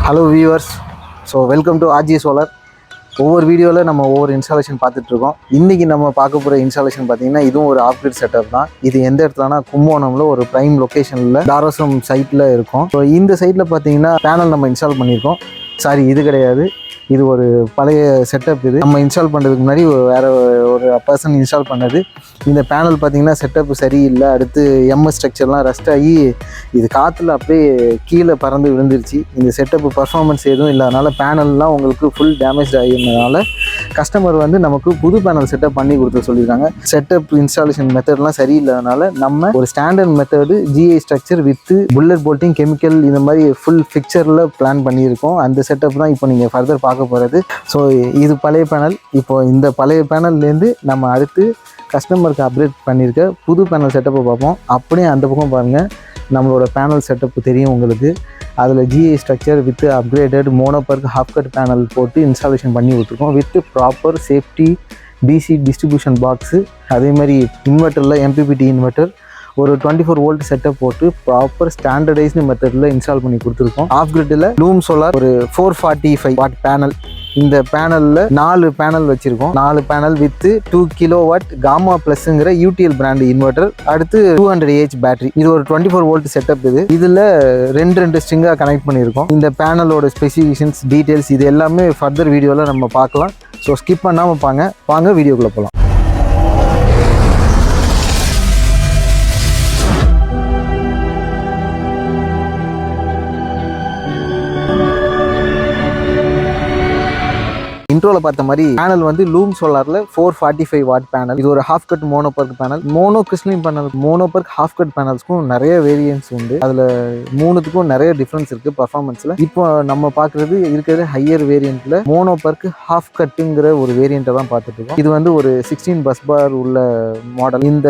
Hello viewers, so welcome to RG Solar. ஒவ்வொரு வீடியோவில் நம்ம ஒவ்வொரு இன்ஸ்டாலேஷன் பார்த்துட்ருக்கோம். இன்றைக்கி நம்ம பார்க்க போகிற இன்ஸ்டாலேஷன் பார்த்திங்கன்னா இதுவும் ஒரு ஆப்கிரேட் செட்டப் தான். இது எந்த இடத்துலனா கும்பகோணமில் ஒரு ப்ரைம் லொக்கேஷனில் தாராசுரம் சைட்டில் இருக்கும். ஸோ இந்த சைட்டில் பார்த்திங்கன்னா பேனல் நம்ம இன்ஸ்டால் பண்ணியிருக்கோம். சாரி, இது கிடையாது, இது ஒரு பழைய செட்டப். இது நம்ம இன்ஸ்டால் பண்ணுறதுக்கு முன்னாடி வேறு ஒரு பர்சன் இன்ஸ்டால் பண்ணது. இந்த பேனல் பார்த்திங்கன்னா செட்டப் சரியில்லை. அடுத்து எம்எஸ் ஸ்ட்ரக்சர்லாம் ரஸ்ட் ஆகி இது காற்றுல அப்படியே கீழே பறந்து விழுந்துருச்சு. இந்த செட்டப்பு பர்ஃபார்மன்ஸ் எதுவும் இல்லாதனால பேனல்லாம் உங்களுக்கு ஃபுல் டேமேஜ் ஆகிருந்ததுனால கஸ்டமர் வந்து நமக்கு புது பேனல் செட்டப் பண்ணி கொடுத்து சொல்லியிருக்காங்க. செட்டப் இன்ஸ்டாலேஷன் மெத்தட்லாம் சரியில்லாதனால நம்ம ஒரு standard method GI structure with bullet போல்ட்டிங் chemical இந்த மாதிரி ஃபுல் பிக்சரில் பிளான் பண்ணியிருக்கோம். அந்த செட்டப் தான் இப்போ நீங்கள் ஃபர்தர் பார்க்க போகிறது. ஸோ இது பழைய பேனல். இப்போ இந்த பழைய பேனல்லேருந்து நம்ம அடுத்து கஸ்டமருக்கு அப்டேட் பண்ணியிருக்க புது பேனல் செட்டப்பை பார்ப்போம். அப்படியே அந்த பக்கம் பாருங்கள், நம்மளோட பேனல் செட்டப் தெரியும் உங்களுக்கு. அதில் GI structure with upgraded monoperc half cut panel போட்டு இன்ஸ்டாலேஷன் பண்ணி கொடுத்துருக்கோம். With proper safety DC distribution box, அதேமாதிரி இன்வெர்ட்டரில் எம்பிபிடி இன்வெர்ட்டர் ஒரு 24 வோல்ட் செட்டப் போட்டு ப்ராப்பர் ஸ்டாண்டர்டைஸ்டு மெத்தடில் இன்ஸ்டால் பண்ணி கொடுத்துருக்கோம். ஆஃப் கிரிட்டில் லூம் சோலார் ஒரு 445 வாட் பேனல். இந்த பேனலில் 4 பேனல் வச்சுருக்கோம். 4 பேனல் வித் 2 கிலோவாட் காமா ப்ளஸ்ங்கிற யூடிஎல் பிராண்டு இன்வெர்ட்டர். அடுத்து 200 பேட்டரி. இது ஒரு 24 வோல்ட் செட்டப். இதில் ரெண்டு ஸ்ட்ரிங்காக கனெக்ட் பண்ணியிருக்கோம். இந்த பேனலோட ஸ்பெசிஃபிகேஷன்ஸ் டீட்டெயில்ஸ் இது எல்லாமே ஃபர்தர் வீடியோவில் நம்ம பார்க்கலாம். ஸோ ஸ்கிப் பண்ணாமல் வாங்க வீடியோக்குள்ளே போகலாம். இன்ட்ரோல பார்த்த மாதிரி பேனல் வந்து லூம் சோலார்ல 445 வாட் பேனல். இது ஒரு half cut மோனோபர்க் panel. Mono crystalline panel, மோனோபர்க் half cut பேனல்ஸ்க்கும் நிறைய வேரியன்ஸ் உண்டு. அதுல மூணுத்துக்கும் நிறைய டிஃபரன்ஸ் இருக்கு பர்ஃபார்மன்ஸ்ல. இப்போ நம்ம பார்க்கறது இருக்கிறது ஹையர் வேரியன்ட்ல மோனோபர்க் ஹாஃப் கட்டுங்கிற ஒரு வேரியண்ட்டை தான் பார்த்துட்டு இருக்கோம். இது வந்து ஒரு 16 பஸ் பார் உள்ள மாடல். இந்த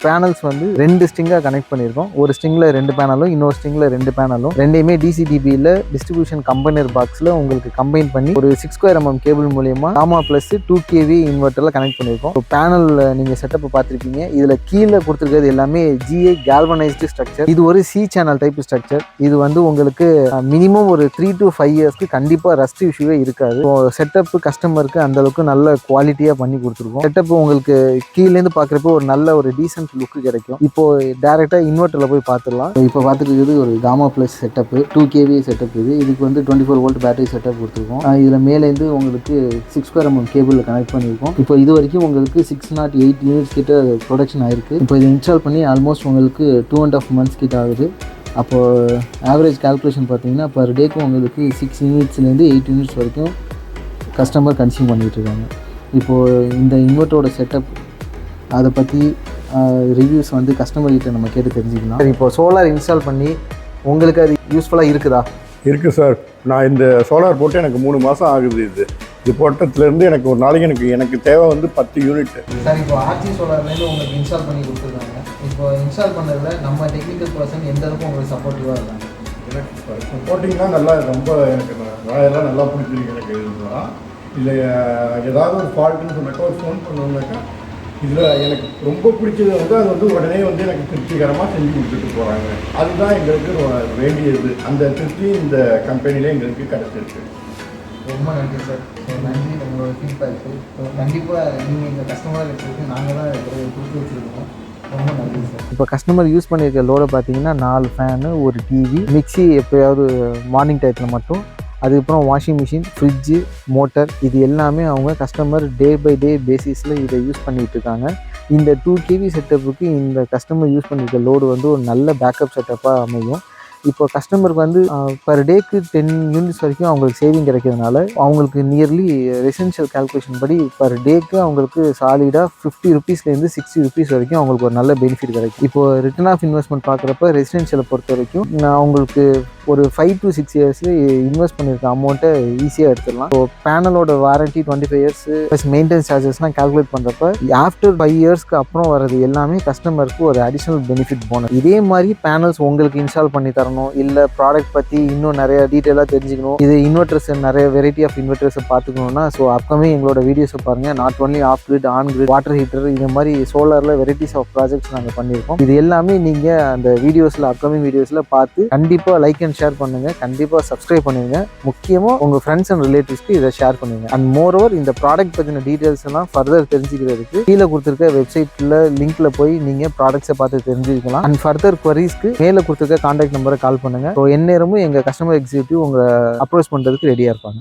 பேனல்ஸ் வந்து 2 ஸ்ட்ரிங்கா கனெக்ட் பண்ணியிருக்கோம். ஒரு ஸ்ட்ரிங்ல 2 பேனலும், இன்னொரு ஸ்ட்ரிங்ல 2 பேனலும், ரெண்டையுமே டிசிடிபியில் டிஸ்ட்ரிபியூஷன் கம்பைனர் பாக்ஸ்ல உங்களுக்கு கம்பைன் பண்ணி ஒரு 6 mm கேபிள் மூலியமா காமா பிளஸ் 2 kV இன்வெர்ட்டர்ல கனெக்ட் பண்ணிருக்கோம். பேனல் நீங்க செட்டப் பார்த்திருப்பீங்க. இதுல கீழே கொடுத்திருக்கிறது எல்லாமே ஜிஐ கால்வனைஸ்டு ஸ்ட்ரக்சர். இது ஒரு சி சேனல் டைப் ஸ்ட்ரக்சர். இது வந்து உங்களுக்கு மினிமம் ஒரு 3 to 5 இயர்ஸ்க்கு கண்டிப்பா ரஸ்ட் இஷ்யூவே இருக்காது. செட்டப் கஸ்டமருக்கு அந்த அளவுக்கு நல்ல குவாலிட்டியா பண்ணி கொடுத்துருக்கோம். செட்டப் உங்களுக்கு கீழே இருந்து பாக்குறப்போ ஒரு நல்ல ஒரு டீசென்ட் லுக் கிடைக்கும். இப்போ டைரக்டா இன்வெர்ட்டர்ல போய் பார்த்துடலாம். இப்போ பார்த்துட்டு ஒரு gamma plus setup 2 kV setup. இதுக்கு வந்து 24 வோல்ட் பேட்டரி செட்டப் கொடுத்துருக்கோம். இதுல மேலேருந்து உங்களுக்கு 6 mm கேபிளில் கனெக்ட் பண்ணியிருக்கோம். இப்போ இது வரைக்கும் உங்களுக்கு 608 யூனிட்ஸ் கிட்ட ப்ரொடக்ஷன் ஆயிருக்கு. இப்போ இதை இன்ஸ்டால் பண்ணி ஆல்மோஸ்ட் உங்களுக்கு 2.5 months கிட்ட ஆகுது. அப்போது ஆவரேஜ் கால்குலேஷன் பார்த்தீங்கன்னா பர் டேக்கு உங்களுக்கு 6 யூனிட்ஸ்லேருந்து 8 யூனிட்ஸ் வரைக்கும் கஸ்டமர் கன்சியூம் பண்ணிகிட்டு இருக்காங்க. இப்போது இந்த இன்வெர்ட்டரோட செட்டப் அதை பற்றி ரிவ்யூஸ் வந்து கஸ்டமர்கிட்ட நம்ம கேட்டு தெரிஞ்சுக்கலாம். இப்போ சோலார் இன்ஸ்டால் பண்ணி உங்களுக்கு அது யூஸ்ஃபுல்லாக இருக்குதா? இருக்குது சார். நான் இந்த சோலார் போட்டு எனக்கு 3 மாதம் ஆகுது. இது போட்டதுலேருந்து எனக்கு ஒரு நாளைக்கு எனக்கு தேவை வந்து 10 யூனிட். சார், இப்போ ஆர்ஜி சோலார்லேருந்து உங்களுக்கு இன்ஸ்டால் பண்ணி கொடுத்துருக்காங்க. இப்போ இன்ஸ்டால் பண்ணதில் நம்ம டெக்னிக்கல் பர்சன் எந்த அளவுக்கு உங்களுக்கு சப்போர்ட்டிவாக இருக்காங்க? எனக்கு சப்போர்ட்டிங்லாம் நல்லா, ரொம்ப எனக்கு வேலையெல்லாம் நல்லா பிடிச்சிருக்கு. எனக்கு இதுதான் இல்லை ஏதாவது ஒரு ஃபால்ட்டுன்னு சொன்னாக்கா ஒரு ஃபோன் பண்ணோம்னாக்கா இதில் எனக்கு ரொம்ப பிடிச்சது வந்து அது வந்து உடனே வந்து எனக்கு திருப்திகரமாக செஞ்சு கொடுத்துட்டு போகிறாங்க. அதுதான் எங்களுக்கு வேண்டியது. அந்த திருப்தி இந்த கம்பெனியில் எங்களுக்கு கிடச்சிருக்கு. ரொம்ப நன்றி சார். நன்றி உங்களோட ஃபீட்பேக்கு. கண்டிப்பாக நீங்கள் இந்த கஸ்டமர் எடுத்துருக்கு நாங்கள் தான் கொடுத்து வச்சுருக்கோம். ரொம்ப நன்றி சார். இப்போ கஸ்டமர் யூஸ் பண்ணியிருக்க லோடை பார்த்தீங்கன்னா 4 ஃபேனு, ஒரு டிவி, மிக்சி எப்போயாவது மார்னிங் டயத்தில் மட்டும், அதுக்கப்புறம் வாஷிங் மிஷின், ஃப்ரிட்ஜு, மோட்டர், இது எல்லாமே அவங்க கஸ்டமர் டே பை டே பேசிஸில் இதை யூஸ் பண்ணிகிட்டு இருக்காங்க. இந்த 2 kV செட்டப்புக்கு இந்த கஸ்டமர் யூஸ் பண்ணியிருக்க லோடு வந்து ஒரு நல்ல பேக்கப் செட்டப்பாக அமையும். இப்போ கஸ்டமருக்கு வந்து பர் டேக்கு 10 யூனிட்ஸ் வரைக்கும் அவங்களுக்கு சேவிங் கிடைக்கிறதுனால அவங்களுக்கு நியர்லி ரெசிடென்ஷியல் கால்குலேஷன் படி பர் டேக்கு அவங்களுக்கு சாலிடாக 50 rupeesலேருந்து 60 rupees வரைக்கும் அவங்களுக்கு ஒரு நல்ல பெனிஃபிட் கிடைக்கும். இப்போது ரிட்டர்ன் ஆஃப் இன்வெஸ்ட்மெண்ட் பார்க்குறப்ப ரெசிடென்ஷியலை பொறுத்த வரைக்கும் அவங்களுக்கு ஒரு 5 to 6 years இன்வெஸ்ட் பண்ணியிருக்க அமௌண்ட்டை ஈஸியாக எடுத்துடலாம். ஸோ பேனலோட வாரண்ட்டி 25 years ப்ளஸ் மெயின்டெனன்ஸ் சார்ஜஸ்லாம் கால்குலேட் பண்ணுறப்ப ஆஃப்டர் 5 yearsக்கு அப்புறம் வர்றது எல்லாமே கஸ்டமருக்கு ஒரு அடிஷ்னல் பெனிஃபிட் போனஸ். இதே மாதிரி பேனல்ஸ் உங்களுக்கு இன்ஸ்டால் பண்ணி தர தரணும், இல்லை ப்ராடக்ட் பற்றி இன்னும் நிறைய டீட்டெயிலாக தெரிஞ்சுக்கணும், இது இன்வெர்டர்ஸ் நிறைய வெரைட்டி ஆஃப் இன்வெர்டர்ஸை பார்த்துக்கணும்னா ஸோ அப்கமிங் எங்களோட வீடியோஸை பாருங்கள். Not only of grid, on grid, water heater, இந்த மாதிரி சோலாரில் வெரைட்டிஸ் ஆஃப் ப்ராஜெக்ட்ஸ் நாங்கள் பண்ணியிருக்கோம். இது எல்லாமே நீங்கள் அந்த வீடியோஸில் அப்கமிங் வீடியோஸில் பார்த்து கண்டிப்பாக லைக் அண்ட் ஷேர் பண்ணுங்கள், கண்டிப்பாக சப்ஸ்கிரைப் பண்ணுங்க, முக்கியமாக உங்கள் ஃப்ரெண்ட்ஸ் அண்ட் ரிலேட்டிவ்ஸ்க்கு இதை ஷேர் பண்ணுங்கள். அண்ட் மோரோவர் இந்த ப்ராடக்ட் பற்றின டீட்டெயில்ஸ் எல்லாம் ஃபர்தர் தெரிஞ்சுக்கிறதுக்கு கீழே கொடுத்துருக்க வெப்சைட்டில் லிங்க்ல போய் நீங்கள் ப்ராடக்ட்ஸை பார்த்து தெரிஞ்சுக்கலாம். அண்ட் ஃபர்தர் குவரிஸ்க்கு மேலே கொடுத்துருக்க கான்டாக்ட் நம்பரை கால் பண்ணுங்கள். ஸோ எந்நேரமும் எங்கள் கஸ்டமர் எக்ஸிக்யூட்டிவ் உங்களை அப்ரோச் பண்ணுறதுக்கு ரெடியாக இருப்பாங்க.